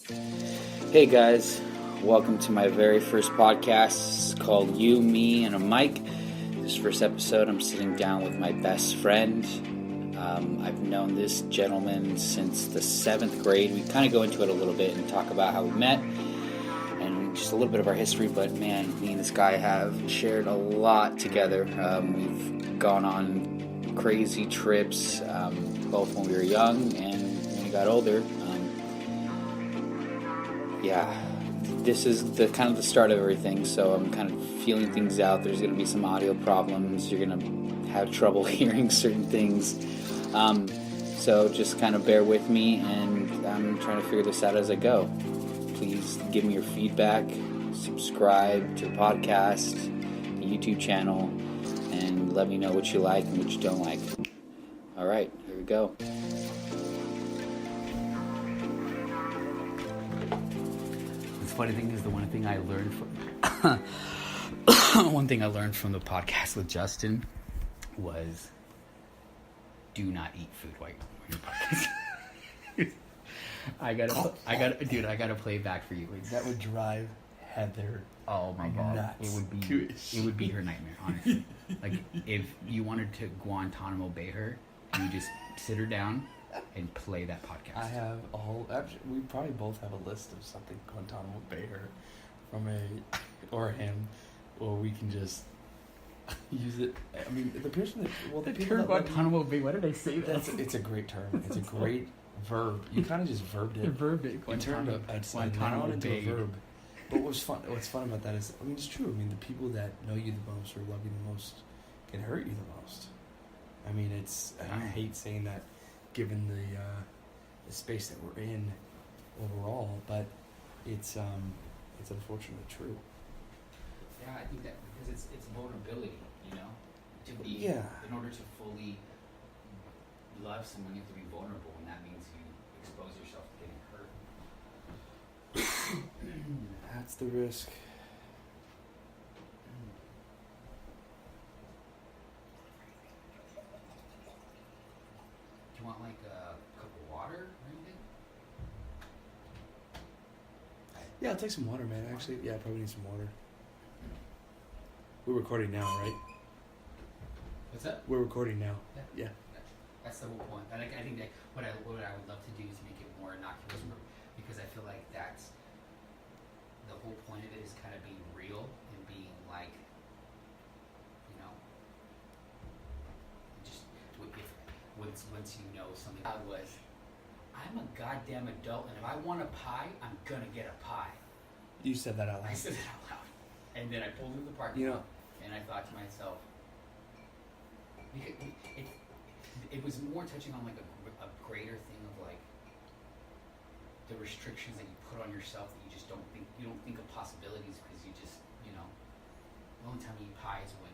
Hey guys, welcome to my very first podcast. It's called You, Me, and a Mic. This first episode, I'm sitting down with my best friend. I've known this gentleman since the 7th grade. We kind of go into it a little bit and talk about how we met and just a little bit of our history. But man, me and this guy have shared a lot together. We've gone on crazy trips, both when we were young and when we got older. This is the kind of the start of everything, so I'm kind of feeling things out. There's going to be some audio problems. You're going to have trouble hearing certain things. So just kind of bear with me, and I'm trying to figure this out as I go. Please give me your feedback, subscribe to the podcast, the YouTube channel, and let me know what you like and what you don't like. All right, here we go. Funny thing is, the one thing I learned from the podcast with Justin was do not eat food while you're podcast. I gotta play it back for you. That would drive Heather. Oh my god, nuts. It would be her nightmare, honestly. Like if you wanted to Guantanamo Bay her, you just sit her down and play that podcast. I have a whole. Actually, we probably both have a list of something Guantanamo Bay her from or him, or we can just use it. I mean, the person that the term Guantanamo Bay. Why did I say that? It's a great term. It's a great verb. You kind of just verbed it. Verbed it. You turned Guantanamo into a verb. But what's fun about that is, I mean, it's true. I mean, the people that know you the most or love you the most can hurt you the most. I mean, I hate saying that, given the space that we're in overall, but it's unfortunately true. Yeah, I think that because it's vulnerability, to be in order to fully love someone, you have to be vulnerable, and that means you expose yourself to getting hurt. That's the risk. Do you want like a cup of water or anything? Yeah, I'll take some water, man. Actually, yeah, I probably need some water. We're recording now, right? What's that? We're recording now. Yeah. That's the whole point. I think that what I would love to do is make it more innocuous, because I feel like that's the whole point of it, is kind of being real and being like, just once you know something. I'm a goddamn adult, and if I want a pie, I'm gonna get a pie. You said that out loud. I said it out loud. And then I pulled into the parking lot, and I thought to myself, it was more touching on like a greater thing of like the restrictions that you put on yourself, that you just don't think of possibilities, because you just, the only time you eat pie is when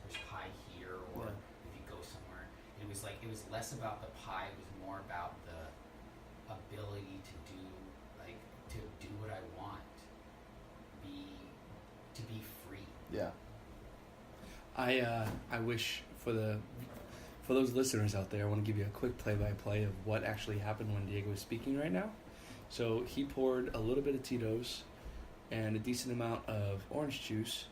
there's pie here, or if you go somewhere. It was less about the pie, it was more about the ability to do what I want, to be free. Yeah. I wish for those listeners out there, I want to give you a quick play-by-play of what actually happened when Diego was speaking right now. So he poured a little bit of Tito's and a decent amount of orange juice,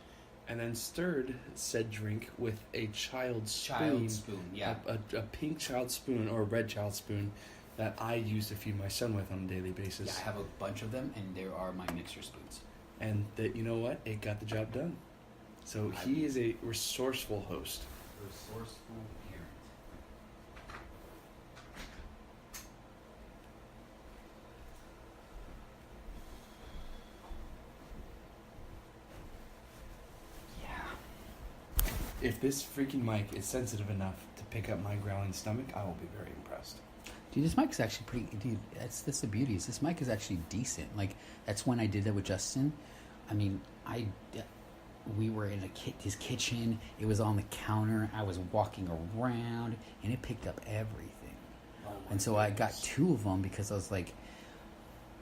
and then stirred said drink with a child's spoon. Yeah. A pink child spoon or a red child spoon that I used to feed my son with on a daily basis. Yeah, I have a bunch of them, and there are my mixer spoons. And that, you know what? It got the job done. So he is a resourceful host. Resourceful parent. If this freaking mic is sensitive enough to pick up my growling stomach, I will be very impressed. Dude, this mic is actually pretty... Dude, that's the beauty. Is this mic is actually decent. Like, that's when I did that with Justin. I mean, we were in his kitchen. It was on the counter. I was walking around, and it picked up everything. And so I got 2 of them because I was like...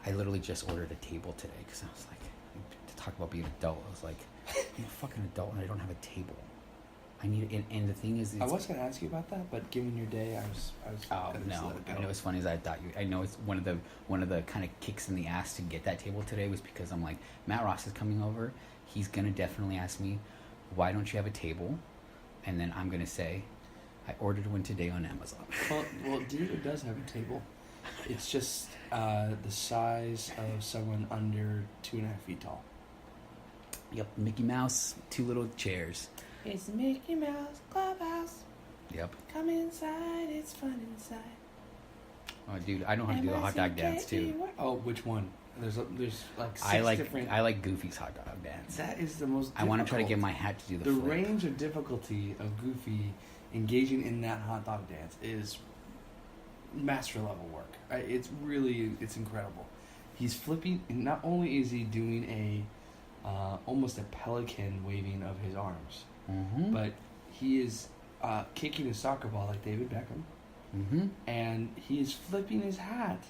I literally just ordered a table today because I was like... To talk about being an adult, I was like, I'm a fucking adult and I don't have a table. I need, and the thing is, I was gonna ask you about that, but given your day, I was. Oh no! I know it's funny as I thought you. I know it's one of the kind of kicks in the ass to get that table today was because I'm like, Matt Ross is coming over. He's gonna definitely ask me, why don't you have a table? And then I'm gonna say, I ordered one today on Amazon. Well, Diego does have a table. It's just the size of someone under 2.5 feet tall. Yep, Mickey Mouse, 2 little chairs. It's Mickey Mouse Clubhouse. Yep. Come inside, it's fun inside. Oh, dude, I know how to do the hot dog dance too. Oh, which one? There's like 6 different. I like Goofy's hot dog dance. That is the most. I want to try to get my hat to do the flip. Range of difficulty of Goofy engaging in that hot dog dance is master level work. It's incredible. He's flipping, and not only is he doing almost a pelican waving of his arms, but he is kicking a soccer ball like David Beckham, and he is flipping his hat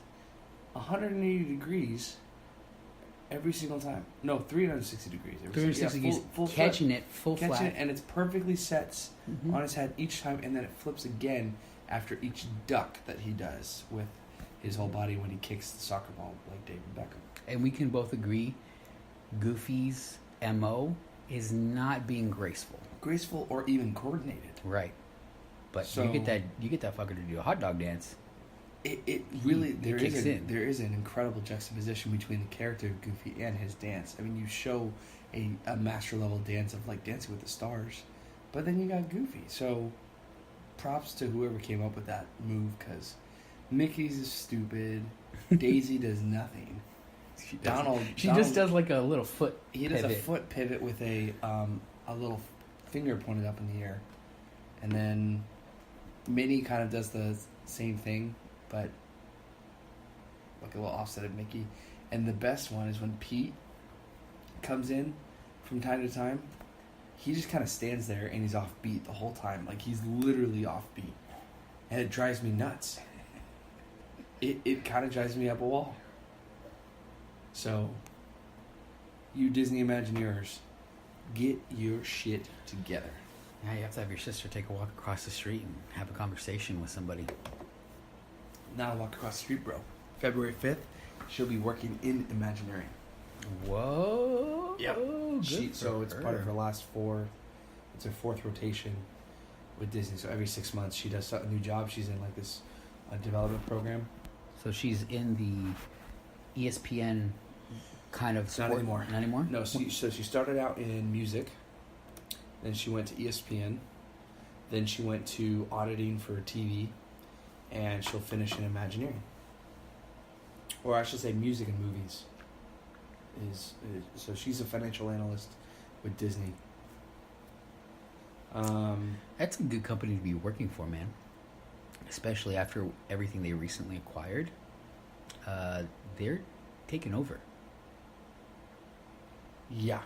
180 degrees every single time. No, 360 degrees. 360 degrees, full catching flip, it full catching flat. it, and it's perfectly set on his head each time, and then it flips again after each duck that he does with his whole body when he kicks the soccer ball like David Beckham. And we can both agree, Goofy's MO is not being graceful. Graceful or even coordinated. Right. But so, you get that fucker to do a hot dog dance. It really there is an incredible juxtaposition between the character of Goofy and his dance. I mean, you show a master level dance of like Dancing with the Stars, but then you got Goofy. So props to whoever came up with that move, because Mickey's is stupid. Daisy does nothing. Donald just does like a little foot. He does a foot pivot with a little finger pointed up in the air, and then Minnie kind of does the same thing, but like a little offset of Mickey. And the best one is when Pete comes in from time to time. He just kind of stands there and he's off beat the whole time. Like, he's literally off beat. And it drives me nuts. It kind of drives me up a wall. So, you Disney Imagineers, get your shit together. Yeah, you have to have your sister take a walk across the street and have a conversation with somebody. Not a walk across the street, bro. February 5th, she'll be working in Imagineering. Whoa. Yep. So it's part of her last 4. It's her 4th rotation with Disney. So every 6 months she does a new job. She's in like this development program. So she's in the ESPN kind of support. Not anymore. No. So she started out in music. Then she went to ESPN. Then she went to auditing for TV. And she'll finish in Imagineering. Or I should say music and movies. So she's a financial analyst with Disney. That's a good company to be working for, man. Especially after everything they recently acquired. They're taking over. Yeah.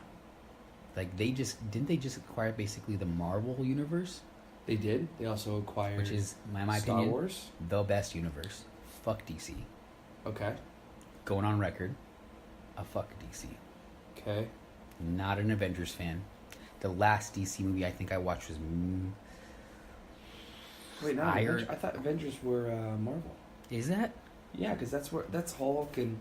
Like didn't they just acquire basically the Marvel universe? They did. They also acquired, which is, in my Star opinion, Wars, the best universe. Fuck DC. Okay. Going on record. Fuck DC. Okay. Not an Avengers fan. The last DC movie I think I watched was Wait, no, I thought Avengers were Marvel. Is that? Yeah, because that's Hulk and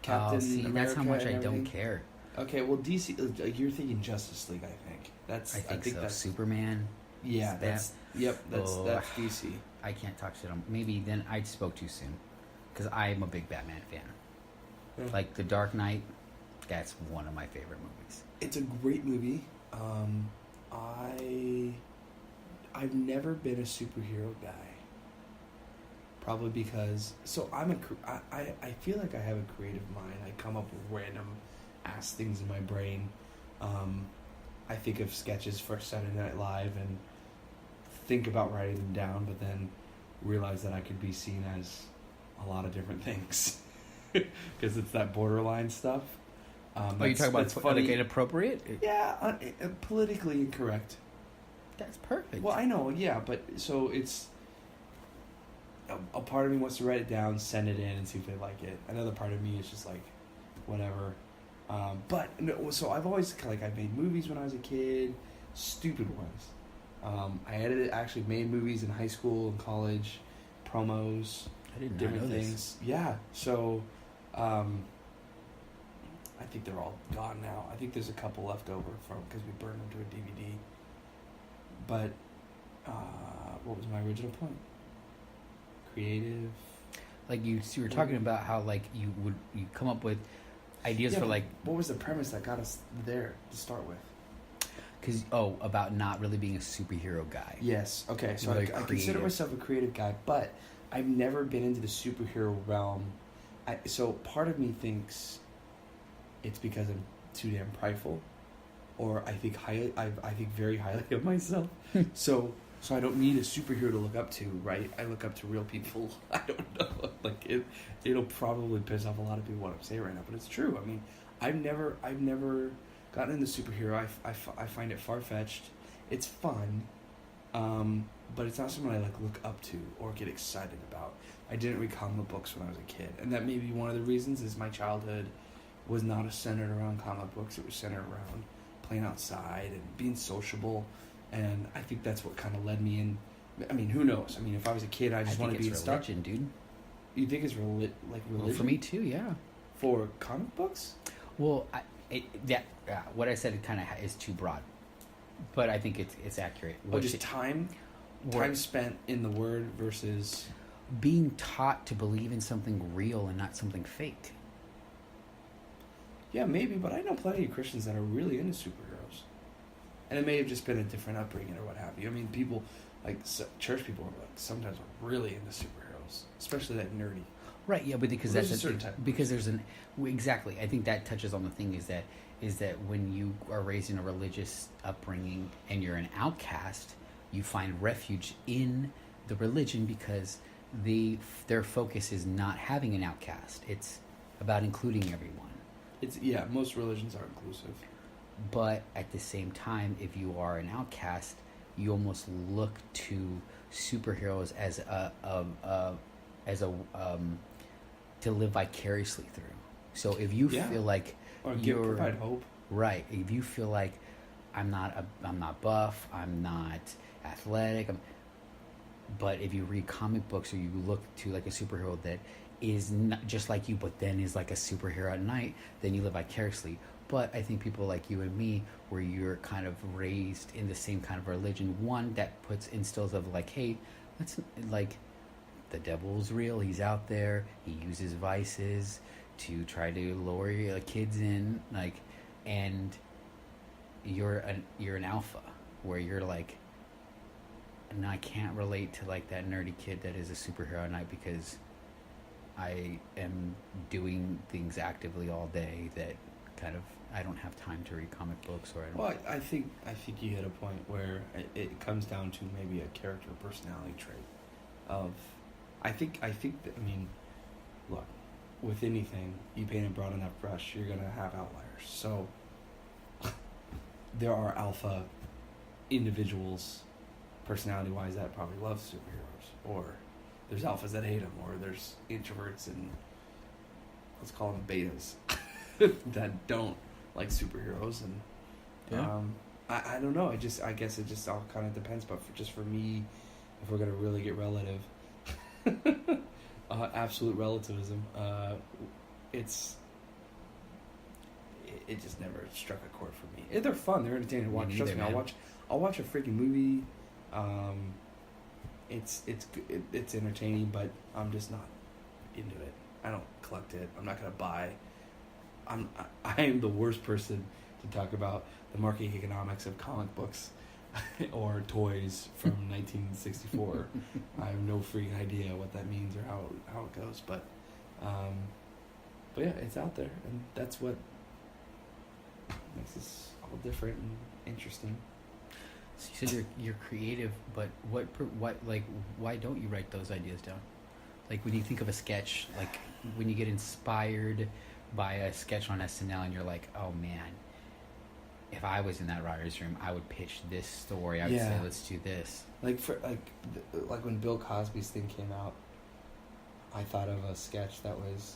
Captain America. That's how much I don't care. Okay, well, DC. You're thinking Justice League, I think. I think so. That's Superman. Yeah, that's DC. I can't talk shit on. Maybe then I spoke too soon, because I'm a big Batman fan. Yeah. Like The Dark Knight, that's one of my favorite movies. It's a great movie. I've never been a superhero guy. Probably because I feel like I have a creative mind. I come up with random ass things in my brain. I think of sketches for Saturday Night Live and think about writing them down, but then realize that I could be seen as a lot of different things because it's that borderline stuff. You talking about like inappropriate? Yeah, politically incorrect. That's perfect. Well, I know, yeah, but so it's a part of me wants to write it down, send it in, and see if they like it. Another part of me is just like, whatever. But no, so I've always I made movies when I was a kid, stupid ones, Actually made movies in high school and college, promos, I didn't different know things. this. Yeah, so I think they're all gone now. I think there's a couple left over from because we burned them to a DVD. But what was my original point? Creative. Like you were talking about how like you come up with ideas for like. What was the premise that got us there to start with? Because about not really being a superhero guy. Yes. Okay. So I consider myself a creative guy, but I've never been into the superhero realm. So part of me thinks it's because I'm too damn prideful, or I think very highly of myself. so I don't need a superhero to look up to, right? I look up to real people. I don't know. Like it'll probably piss off a lot of people what I'm saying right now, but it's true. I mean, I've never gotten into superhero. I find it far-fetched. It's fun, but it's not something I like look up to or get excited about. I didn't read comic books when I was a kid, and that may be one of the reasons is my childhood was not centered around comic books. It was centered around playing outside and being sociable, and I think that's what kind of led me in. I mean, who knows? I mean, if I was a kid, I just want to be in stuff. Religion, dude. You think it's religion? Well, for me too, yeah. For comic books? Well, what I said kind of is too broad, but I think it's accurate. Just time spent in the Word versus being taught to believe in something real and not something fake. Yeah, maybe, but I know plenty of Christians that are really into superheroes, and it may have just been a different upbringing or what have you. I mean, people like church people are like sometimes are really into superheroes, especially that nerdy. Right, yeah, but because there's a certain type. Because there's exactly. I think that touches on the thing is that when you are raised in a religious upbringing and you're an outcast, you find refuge in the religion because their focus is not having an outcast. It's about including everyone. Most religions are inclusive. But at the same time, if you are an outcast, you almost look to superheroes as to live vicariously through. So if you feel like provide hope, right? If you feel like I'm not buff, I'm not athletic, but if you read comic books or you look to like a superhero that is not just like you, but then is like a superhero at night, then you live vicariously. But I think people like you and me, where you're kind of raised in the same kind of religion, one that instills of like, hey, let's like. The devil's real. He's out there. He uses vices to try to lure your kids in, like, and you're an alpha, where you're like, and I can't relate to like that nerdy kid that is a superhero at night because I am doing things actively all day that kind of I don't have time to read comic books or I don't. Well, I think you hit a point where it comes down to maybe a character personality trait of. I think that, I mean, look, with anything, you paint a broad enough brush, you're going to have outliers. So, there are alpha individuals, personality-wise, that probably love superheroes. Or there's alphas that hate them. Or there's introverts and, let's call them betas, that don't like superheroes. And I don't know. I guess it just all kind of depends. But for me, if we're going to really get relative, absolute relativism. It just never struck a chord for me. They're fun. They're entertaining to watch. Trust me, I'll watch a freaking movie. It's entertaining, but I'm just not into it. I don't collect it. I'm not gonna buy. I am the worst person to talk about the market economics of comic books. Or toys from 1964. I have no freaking idea what that means or how it goes, but yeah, it's out there, and that's what makes us all different and interesting. So you said you're creative, but what like why don't you write those ideas down? Like when you think of a sketch, like when you get inspired by a sketch on SNL, and you're like, oh man. If I was in that writer's room, I would pitch this story. I would say, let's do this. Like when Bill Cosby's thing came out, I thought of a sketch that was